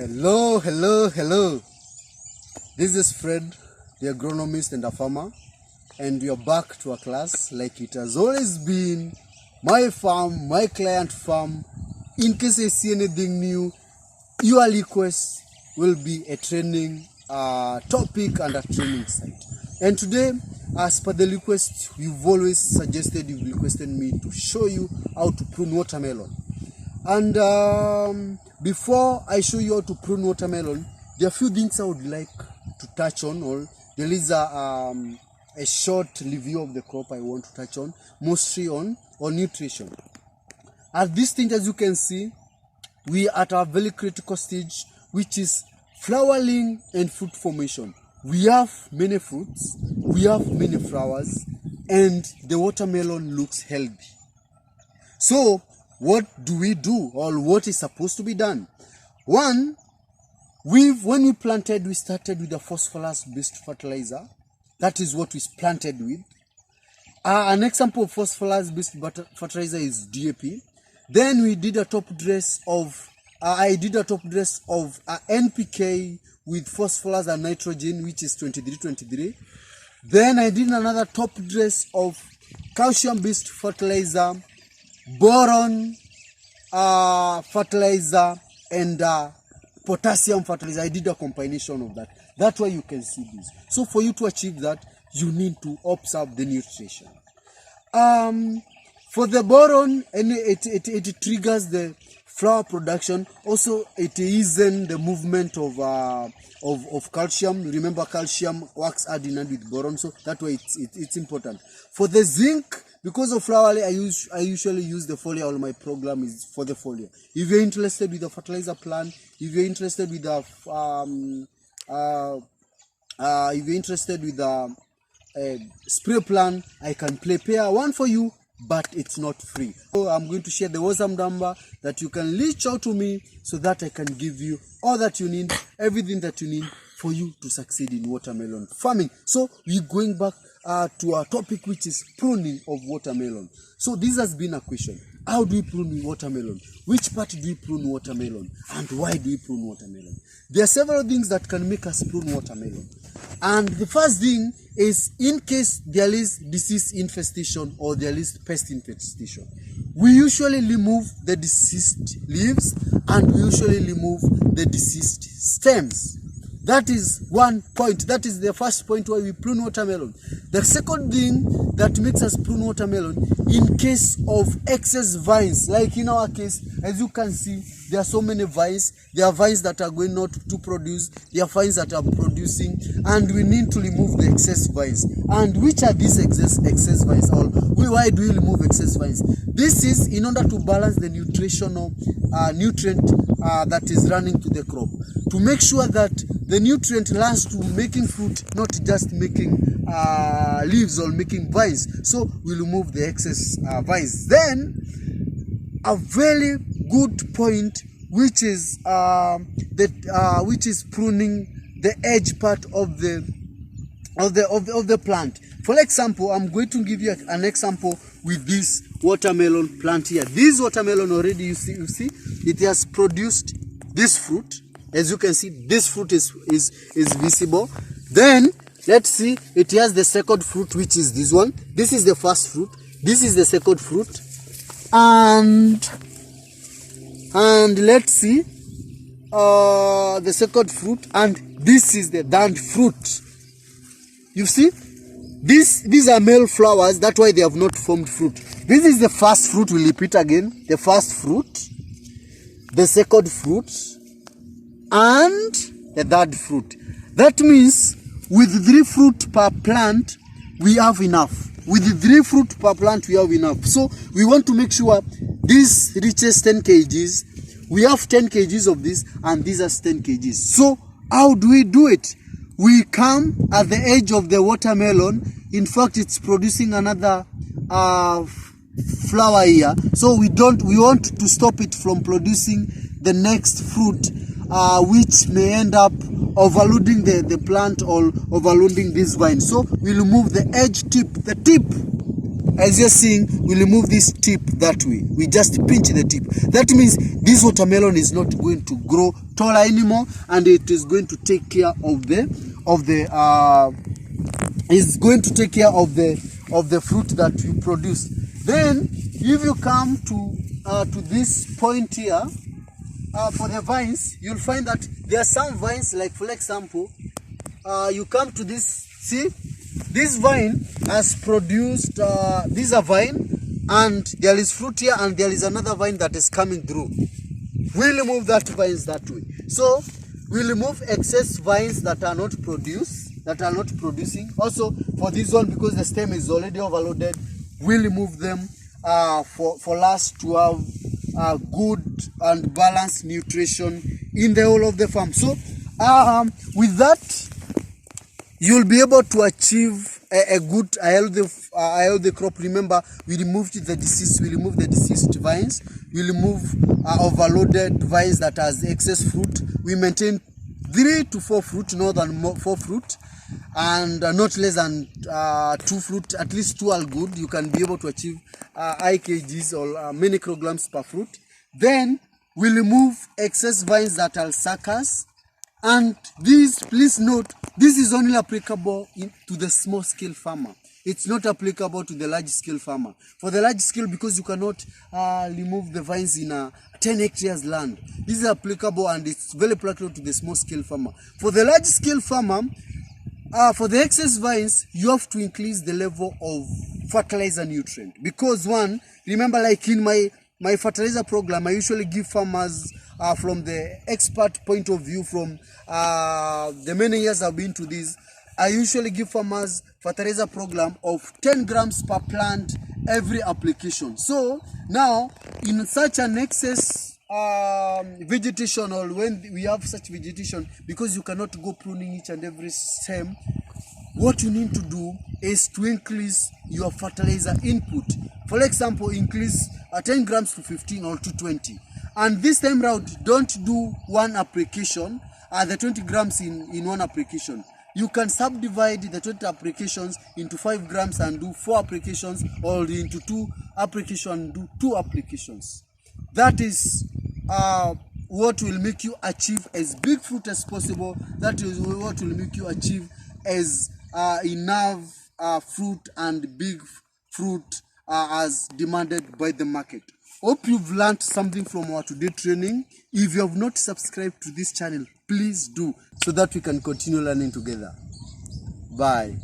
Hello. This is Fred, the agronomist and a farmer, and we are back to our class like it has always been. My farm, my client farm. In case I see anything new, your request will be a training topic and a training site. And today, as per the request, you've requested me to show you how to prune watermelon. And before I show you how to prune watermelon, there are a few things I would like to touch on. Or there is a short review of the crop I want to touch on, mostly on nutrition. At this stage, as you can see, we are at a very critical stage, which is flowering and fruit formation. We have many fruits, we have many flowers, and the watermelon looks healthy. So what do we do, or what is supposed to be done? One, when we planted, we started with a phosphorus-based fertilizer. That is what we planted with. An example of phosphorus-based fertilizer is DAP. Then we did a top dress of, I did a top dress of NPK with phosphorus and nitrogen, which is 23-23. Then I did another top dress of calcium-based fertilizer, boron fertilizer, and potassium fertilizer. I did a combination of that. That's why you can see this. So for you to achieve that, you need to observe the nutrition. For the boron, and it triggers the flower production. Also, it eases the movement of calcium. Remember, calcium works hand in hand with boron, so that way it's important. For the zinc, because of flower, I usually use the foliar. All my program is for the foliar. If you're interested with the fertilizer plant, if you're interested with the spray plan, I can prepare one for you, but it's not free. So I'm going to share the WhatsApp number that you can reach out to me so that I can give you all that you need, everything that you need for you to succeed in watermelon farming. So we're going back to our topic, which is pruning of watermelon. So this has been a question. How do we prune watermelon? Which part do we prune watermelon? And why do we prune watermelon? There are several things that can make us prune watermelon. And the first thing is, in case there is disease infestation or there is pest infestation, we usually remove the diseased leaves and we usually remove the diseased stems. That is one point. That is the first point why we prune watermelon. The second thing that makes us prune watermelon, in case of excess vines, like in our case, as you can see, there are so many vines. There are vines that are going not to produce. There are vines that are producing, and we need to remove the excess vines. And which are these excess vines? Why do we remove excess vines? This is in order to balance the nutritional nutrient that is running to the crop, to make sure that the nutrient lasts to making fruit, not just making leaves or making vines. So we remove the excess vines. Then a very good point, which is pruning the edge part of the plant. For example, I'm going to give you an example with this watermelon plant here. This watermelon already, you see, it has produced this fruit. As you can see, this fruit is visible. Then let's see, it has the second fruit, which is this one. This is the first fruit. This is the second fruit. And let's see the second fruit, and this is the third fruit. You see, these are male flowers. That's why they have not formed fruit. This is the first fruit. We'll repeat again: the first fruit, the second fruit, and the third fruit. That means with 3 fruit per plant, we have enough. With 3 fruit per plant, we have enough. So we want to make sure this reaches 10 kgs. We have 10 kgs of this, and these are 10 kgs. So how do we do it? We come at the edge of the watermelon. In fact, it's producing another flower here. So we want to stop it from producing the next fruit, which may end up overloading the plant or overloading this vine. So we remove the edge tip, the tip. As you're seeing, we remove this tip that way. We just pinch the tip. That means this watermelon is not going to grow taller anymore, and it is going to take care of the fruit that you produce. Then if you come to this point here, for the vines, you'll find that there are some vines, like for example, you come to this, see, this vine has produced, this is a vine, and there is fruit here, and there is another vine that is coming through. We'll remove that vines that way. So we'll remove excess vines that are not producing. Also for this one, because the stem is already overloaded, we'll remove them for us to have good and balanced nutrition in the whole of the farm. So with that, you'll be able to achieve a good, healthy crop. Remember, we removed the deceased vines. We remove overloaded vines that has excess fruit. We maintain 3 to 4 fruit, not than 4 fruit, and not less than 2 fruit. At least 2 are good. You can be able to achieve high kgs or many kilograms per fruit. Then we remove excess vines that are suckers. And this, please note, this is only applicable to the small scale farmer. It's not applicable to the large scale farmer. For the large scale, because you cannot remove the vines in a 10 hectares land, this is applicable, and it's very practical to the small scale farmer. For the large scale farmer, for the excess vines, you have to increase the level of fertilizer nutrient. Because one, remember, like in my fertilizer program, I usually give farmers from the expert point of view, from the many years I've been to this, I usually give farmers fertilizer program of 10 grams per plant every application. So now, in such an excess vegetation, or when we have such vegetation, because you cannot go pruning each and every stem, what you need to do is to increase your fertilizer input. For example, increase 10 grams to 15 or to 20. And this time round, don't do one application, the 20 grams in one application. You can subdivide the 20 applications into 5 grams and do 4 applications, or into 2 applications and do 2 applications. That is what will make you achieve as big fruit as possible. That is what will make you achieve as enough fruit and big fruit as demanded by the market. Hope you've learned something from our today training. If you have not subscribed to this channel, please do, so that we can continue learning together. Bye.